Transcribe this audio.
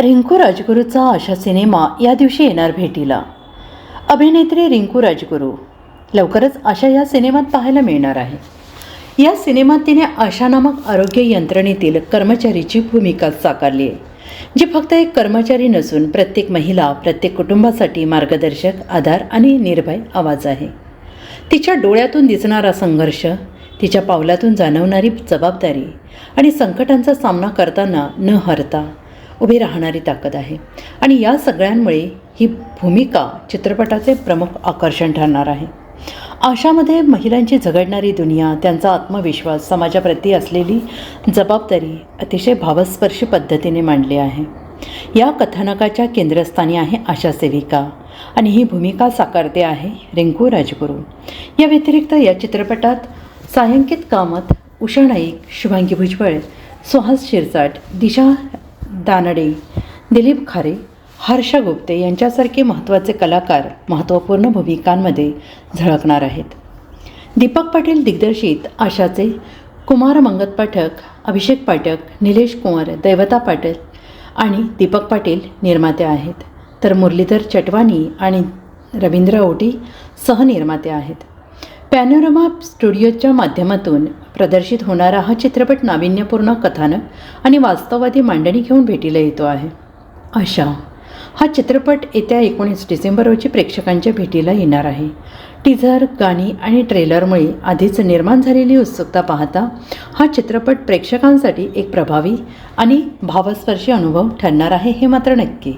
रिंकू राजगुरूचा आशा cinema या दिवशी येणार भेटीला. अभिनेत्री रिंकू राजगुरू लवकरच आशा या सिनेमात पाहायला मिळणार आहे. या सिनेमात तिने आशा नामक आरोग्य यंत्रणेतील कर्मचारीची भूमिका साकारली आहे, जी फक्त एक कर्मचारी नसून प्रत्येक महिला, प्रत्येक कुटुंबासाठी मार्गदर्शक, आधार आणि निर्भय आवाज आहे. तिच्या डोळ्यातून दिसणारा संघर्ष, तिच्या पावलातून जाणवणारी जबाबदारी आणि संकटांचा सामना करताना न हरता उभी राहणारी ताकद आहे. आणि या सगळ्यांमुळे ही भूमिका चित्रपटाचे प्रमुख आकर्षण ठरणार आहे. आशामध्ये महिलांची झगडणारी दुनिया, त्यांचा आत्मविश्वास, समाजाप्रती असलेली जबाबदारी अतिशय भावस्पर्शी पद्धतीने मांडली आहे. या कथानकाच्या केंद्रस्थानी आहे आशा सेविका आणि ही भूमिका साकारते आहे रिंकू राजगुरू. या व्यतिरिक्त या चित्रपटात छायांकित कामत, उषा नाईक, शुभांगी भुजबळ, सुहास शिरसाट, दिशा दानडे, दिलीप खारे, हर्ष गुप्ते यांच्यासारखे महत्त्वाचे कलाकार महत्त्वपूर्ण भूमिकांमध्ये झळकणार आहेत. दीपक पाटील दिग्दर्शित आशाचे कुमार मंगत पाठक, अभिषेक पाठक, निलेश कुंवर, दैवता पाटील आणि दीपक पाटील निर्माते आहेत, तर मुरलीधर चटवानी आणि रवींद्र ओटी सहनिर्माते आहेत. पॅनोरमा स्टुडिओच्या माध्यमातून प्रदर्शित होणारा हा चित्रपट नाविन्यपूर्ण कथानक आणि वास्तववादी मांडणी घेऊन भेटीला येतो आहे. आशा हा चित्रपट येत्या 19 डिसेंबर रोजी प्रेक्षकांच्या भेटीला येणार आहे. टीझर, गाणी आणि ट्रेलरमुळे आधीच निर्माण झालेली उत्सुकता पाहता हा चित्रपट प्रेक्षकांसाठी एक प्रभावी आणि भावस्पर्शी अनुभव ठरणार आहे, हे मात्र नक्की.